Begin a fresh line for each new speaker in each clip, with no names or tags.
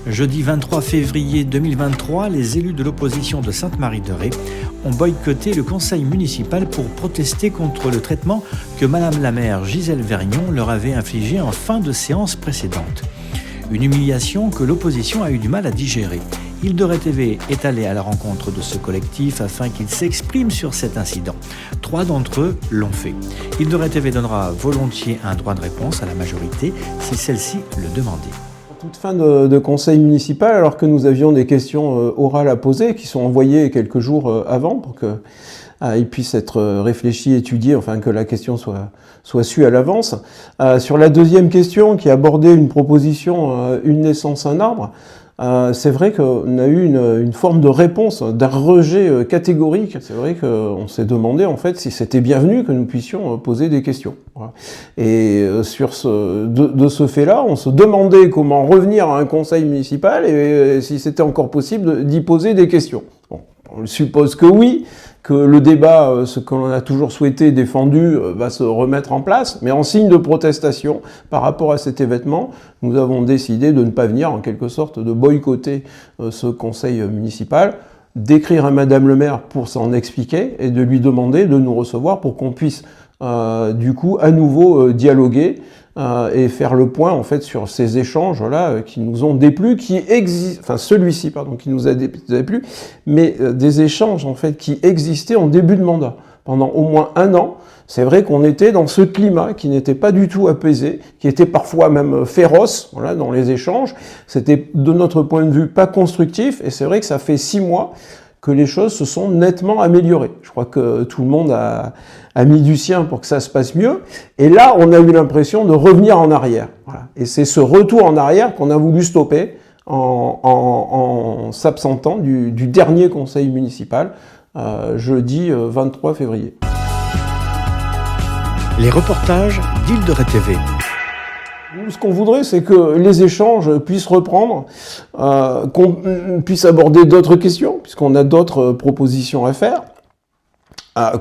Jeudi 23 février 2023, les élus de l'opposition de Sainte-Marie-de-Ré ont boycotté le conseil municipal pour protester contre le traitement que Madame la maire Gisèle Vergnon leur avait infligé en fin de séance précédente. Une humiliation que l'opposition a eu du mal à digérer. Île de Ré TV est allé à la rencontre de ce collectif afin qu'il s'exprime sur cet incident. 3 d'entre eux l'ont fait. Île de Ré TV donnera volontiers un droit de réponse à la majorité si celle-ci le demandait.
Toute fin de conseil municipal, alors que nous avions des questions orales à poser, qui sont envoyées quelques jours avant pour qu'ils puissent être réfléchis, étudiés, enfin que la question soit sue à l'avance. Sur la deuxième question, qui abordait une proposition, une naissance, un arbre, c'est vrai qu'on a eu une forme de réponse, d'un rejet catégorique. C'est vrai qu'on s'est demandé en fait si c'était bienvenu que nous puissions poser des questions. Voilà. Et sur de ce fait-là, on se demandait comment revenir à un conseil municipal et si c'était encore possible d'y poser des questions. Bon, on suppose que oui, que le débat, ce que l'on a toujours souhaité, défendu, va se remettre en place, mais en signe de protestation par rapport à cet événement, nous avons décidé de ne pas venir, en quelque sorte, de boycotter ce conseil municipal, d'écrire à Madame le maire pour s'en expliquer et de lui demander de nous recevoir pour qu'on puisse, du coup, à nouveau dialoguer et faire le point en fait sur ces échanges-là qui nous ont déplu, qui existent, enfin celui-ci pardon, qui nous a déplu, mais des échanges en fait qui existaient en début de mandat. Pendant au moins un an, c'est vrai qu'on était dans ce climat qui n'était pas du tout apaisé, qui était parfois même féroce, voilà, dans les échanges. C'était de notre point de vue pas constructif, et c'est vrai que ça fait 6 mois que les choses se sont nettement améliorées. Je crois que tout le monde a mis du sien pour que ça se passe mieux. Et là, on a eu l'impression de revenir en arrière. Voilà. Et c'est ce retour en arrière qu'on a voulu stopper en s'absentant du dernier conseil municipal, jeudi 23 février.
Les reportages d'Île de Ré TV.
Ce qu'on voudrait, c'est que les échanges puissent reprendre, qu'on puisse aborder d'autres questions, puisqu'on a d'autres propositions à faire,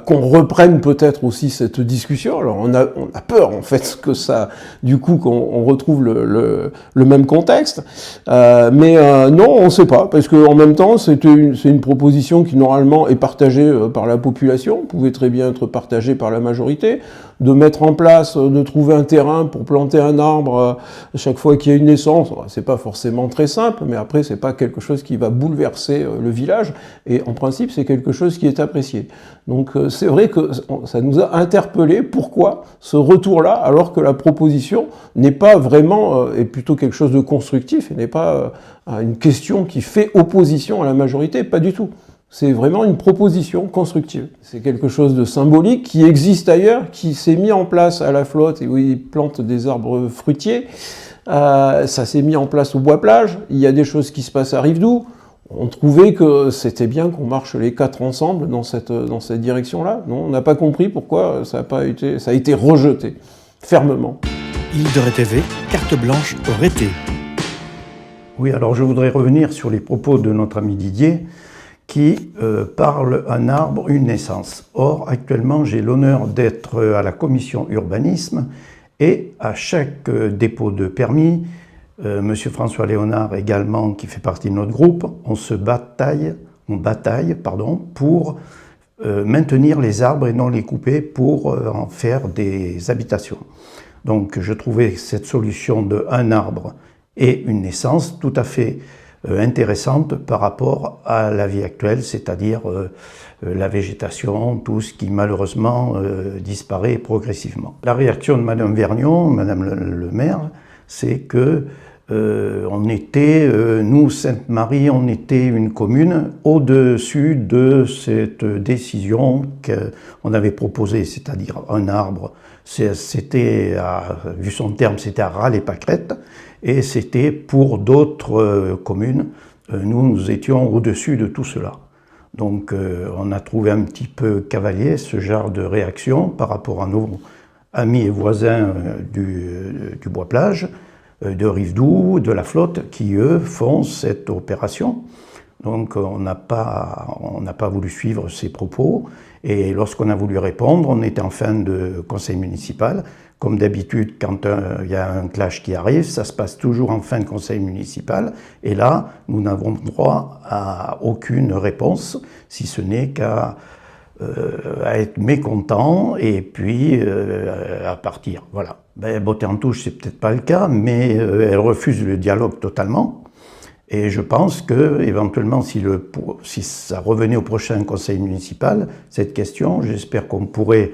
qu'on reprenne peut-être aussi cette discussion. Alors on a peur en fait que ça, du coup, qu'on retrouve le même contexte, mais non, on ne sait pas, parce qu'en même temps, c'est une proposition qui normalement est partagée par la population, pouvait très bien être partagée par la majorité, de mettre en place, de trouver un terrain pour planter un arbre à chaque fois qu'il y a une naissance. C'est pas forcément très simple, mais après c'est pas quelque chose qui va bouleverser le village, et en principe c'est quelque chose qui est apprécié. Donc c'est vrai que ça nous a interpellés, pourquoi ce retour-là, alors que la proposition n'est pas vraiment, est plutôt quelque chose de constructif, et n'est pas une question qui fait opposition à la majorité, pas du tout. C'est vraiment une proposition constructive. C'est quelque chose de symbolique qui existe ailleurs, qui s'est mis en place à La Flotte et où ils plantent des arbres fruitiers. Ça s'est mis en place au Bois-Plage. Il y a des choses qui se passent à Rivedoux. On trouvait que c'était bien qu'on marche les 4 ensemble dans cette direction-là. Non, on n'a pas compris pourquoi ça a été rejeté fermement.
Île de Ré TV, carte blanche au Rété.
Oui, alors je voudrais revenir sur les propos de notre ami Didier, qui parle un arbre, une naissance. Or, actuellement, j'ai l'honneur d'être à la commission urbanisme et à chaque dépôt de permis, Monsieur François Léonard également, qui fait partie de notre groupe, on bataille pour maintenir les arbres et non les couper pour en faire des habitations. Donc je trouvais cette solution de un arbre et une naissance tout à fait intéressante par rapport à la vie actuelle, c'est-à-dire la végétation, tout ce qui malheureusement disparaît progressivement. La réaction de Madame Vergnon, Madame le maire, c'est que on était, nous, Sainte-Marie, on était une commune au-dessus de cette décision qu'on avait proposée, c'est-à-dire un arbre. C'était, vu son terme, c'était à Râles-et-Pâquerettes, et c'était pour d'autres communes. Nous étions au-dessus de tout cela. Donc on a trouvé un petit peu cavalier ce genre de réaction par rapport à nos amis et voisins du Bois-Plage, de Rivedoux, de La Flotte, qui eux font cette opération. Donc on n'a pas voulu suivre ses propos. Et lorsqu'on a voulu répondre, on était en fin de conseil municipal. Comme d'habitude, quand il y a un clash qui arrive, ça se passe toujours en fin de conseil municipal. Et là, nous n'avons droit à aucune réponse, si ce n'est qu'à être mécontents et puis à partir. Voilà. Botter en touche, c'est peut-être pas le cas, mais elle refuse le dialogue totalement. Et je pense que, éventuellement, si ça revenait au prochain conseil municipal, cette question, j'espère qu'on pourrait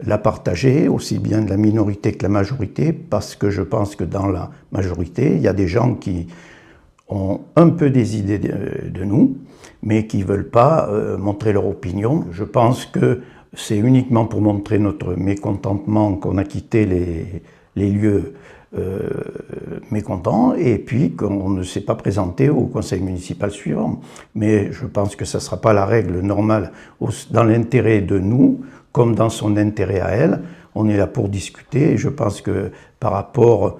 la partager, aussi bien de la minorité que la majorité, parce que je pense que dans la majorité, il y a des gens qui ont un peu des idées de nous, mais qui ne veulent pas montrer leur opinion. Je pense que c'est uniquement pour montrer notre mécontentement qu'on a quitté les lieux mécontents, et puis qu'on ne s'est pas présenté au conseil municipal suivant. Mais je pense que ça ne sera pas la règle normale dans l'intérêt de nous, comme dans son intérêt à elle. On est là pour discuter, et je pense que par rapport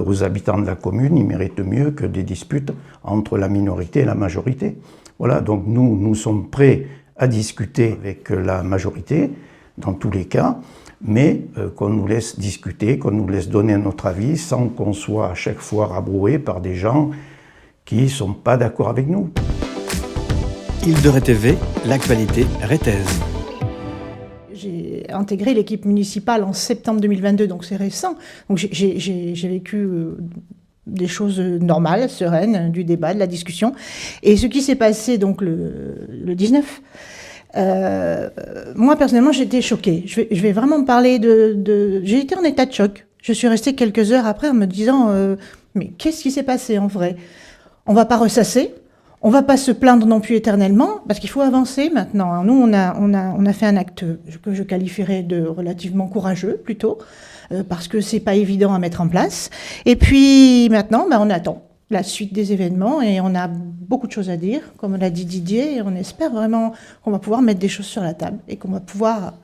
aux habitants de la commune, ils méritent mieux que des disputes entre la minorité et la majorité. Voilà, donc nous sommes prêts à discuter avec la majorité, dans tous les cas, mais qu'on nous laisse discuter, qu'on nous laisse donner notre avis, sans qu'on soit à chaque fois rabroué par des gens qui ne sont pas d'accord avec nous.
Île de Ré TV, l'actualité rétaise.
J'ai intégré l'équipe municipale en septembre 2022, donc c'est récent. Donc j'ai vécu des choses normales, sereines, du débat, de la discussion. Et ce qui s'est passé donc le 19, moi personnellement j'étais choquée. Je vais vraiment parler j'ai été en état de choc. Je suis restée quelques heures après en me disant mais qu'est-ce qui s'est passé en vrai? On va pas ressasser. On va pas se plaindre non plus éternellement, parce qu'il faut avancer maintenant. Nous, on a fait un acte que je qualifierais de relativement courageux, plutôt, parce que c'est pas évident à mettre en place. Et puis, maintenant, on attend la suite des événements, et on a beaucoup de choses à dire, comme l'a dit Didier, et on espère vraiment qu'on va pouvoir mettre des choses sur la table, et qu'on va pouvoir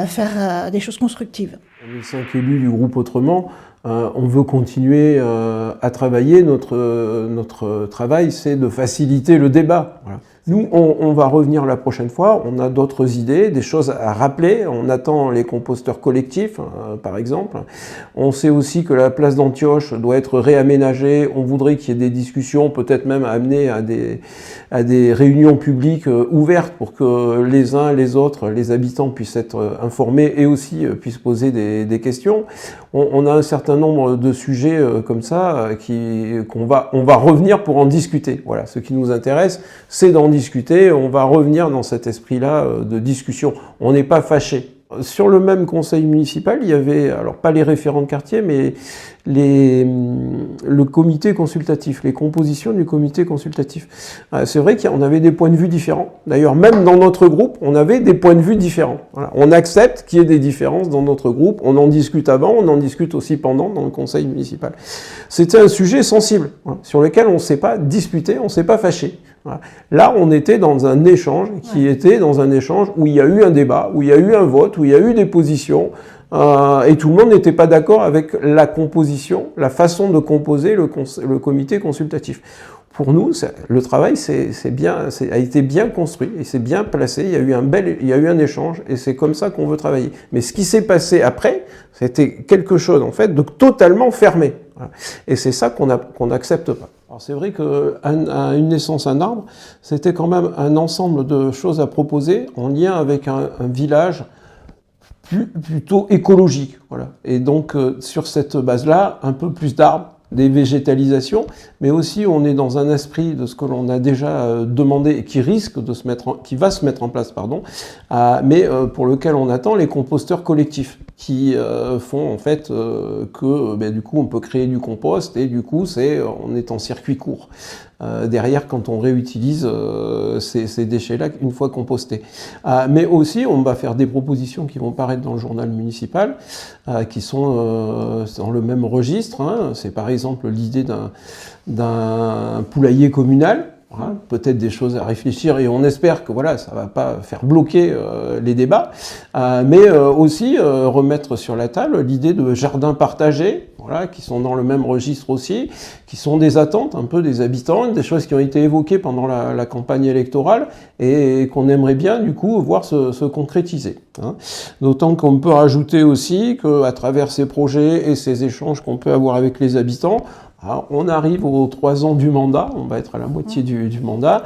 faire des choses constructives.
On est 5 élus du groupe Autrement. On veut continuer à travailler. Notre travail, c'est de faciliter le débat. Voilà. Nous, on va revenir la prochaine fois. On a d'autres idées, des choses à rappeler. On attend les composteurs collectifs, par exemple. On sait aussi que la place d'Antioche doit être réaménagée. On voudrait qu'il y ait des discussions, peut-être même amener à des réunions publiques ouvertes pour que les uns, les autres, les habitants puissent être informés et aussi puissent poser des questions. On a un certain nombre de sujets comme ça on va revenir pour en discuter. Voilà, ce qui nous intéresse, c'est d'en discuter. On va revenir dans cet esprit-là de discussion. On n'est pas fâchés. Sur le même conseil municipal, il y avait, alors pas les référents de quartier, mais le comité consultatif, les compositions du comité consultatif. C'est vrai qu'on avait des points de vue différents. D'ailleurs, même dans notre groupe, on avait des points de vue différents. Voilà. On accepte qu'il y ait des différences dans notre groupe. On en discute avant, on en discute aussi pendant dans le conseil municipal. C'était un sujet sensible, sur lequel on ne s'est pas disputé, on ne s'est pas fâché. Voilà. Là, on était dans un échange où il y a eu un débat, où il y a eu un vote, où il y a eu des positions, et tout le monde n'était pas d'accord avec la composition, la façon de composer le comité consultatif. Pour nous, le travail a été bien construit et c'est bien placé. Il y a eu un échange et c'est comme ça qu'on veut travailler. Mais ce qui s'est passé après, c'était quelque chose en fait de totalement fermé. Voilà. Et c'est ça qu'on n'accepte pas. Alors c'est vrai qu'à une naissance, un arbre, c'était quand même un ensemble de choses à proposer en lien avec un village plutôt écologique. Voilà. Et donc sur cette base-là, un peu plus d'arbres, des végétalisations, mais aussi on est dans un esprit de ce que l'on a déjà demandé et qui va se mettre en place, mais pour lequel on attend les composteurs collectifs qui font en fait que du coup on peut créer du compost et du coup on est en circuit court derrière quand on réutilise ces déchets-là une fois compostés. Mais aussi on va faire des propositions qui vont paraître dans le journal municipal qui sont dans le même registre. C'est par exemple l'idée d'un poulailler communal. Voilà, peut-être des choses à réfléchir et on espère que voilà, ça va pas faire bloquer les débats, mais aussi remettre sur la table l'idée de jardin partagé. voilà, qui sont dans le même registre aussi, qui sont des attentes un peu des habitants, des choses qui ont été évoquées pendant la campagne électorale et qu'on aimerait bien du coup voir se concrétiser. Hein. D'autant qu'on peut rajouter aussi qu'à travers ces projets et ces échanges qu'on peut avoir avec les habitants, on arrive aux 3 ans du mandat, on va être à la moitié du mandat.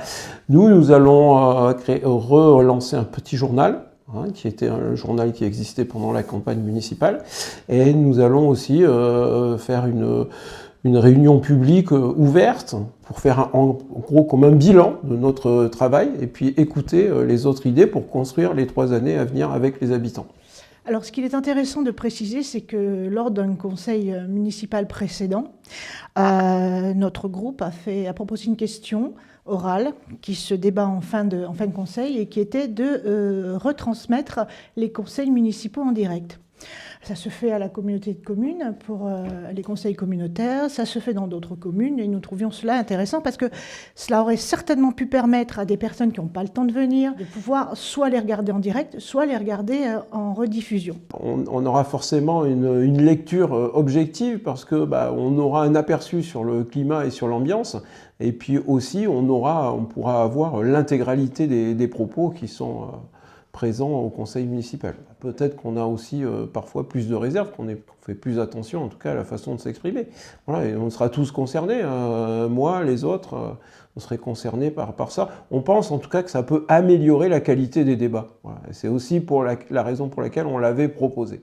Nous allons relancer un petit journal, qui était un journal qui existait pendant la campagne municipale. Et nous allons aussi faire une réunion publique ouverte pour faire en gros comme un bilan de notre travail et puis écouter les autres idées pour construire les 3 années à venir avec les habitants.
Alors, ce qu'il est intéressant de préciser, c'est que lors d'un conseil municipal précédent, notre groupe a proposé une question orale qui se débat en fin de conseil et qui était de retransmettre les conseils municipaux en direct. Ça se fait à la communauté de communes pour les conseils communautaires, ça se fait dans d'autres communes et nous trouvions cela intéressant parce que cela aurait certainement pu permettre à des personnes qui n'ont pas le temps de venir de pouvoir soit les regarder en direct, soit les regarder en rediffusion.
On aura forcément une lecture objective parce que on aura un aperçu sur le climat et sur l'ambiance et puis aussi on pourra avoir l'intégralité des propos qui sont présents au conseil municipal. Peut-être qu'on a aussi parfois plus de réserves, qu'on fait plus attention en tout cas à la façon de s'exprimer. Voilà, et on sera tous concernés, moi, les autres, on serait concernés par ça. On pense en tout cas que ça peut améliorer la qualité des débats. Voilà, c'est aussi pour la raison pour laquelle on l'avait proposé.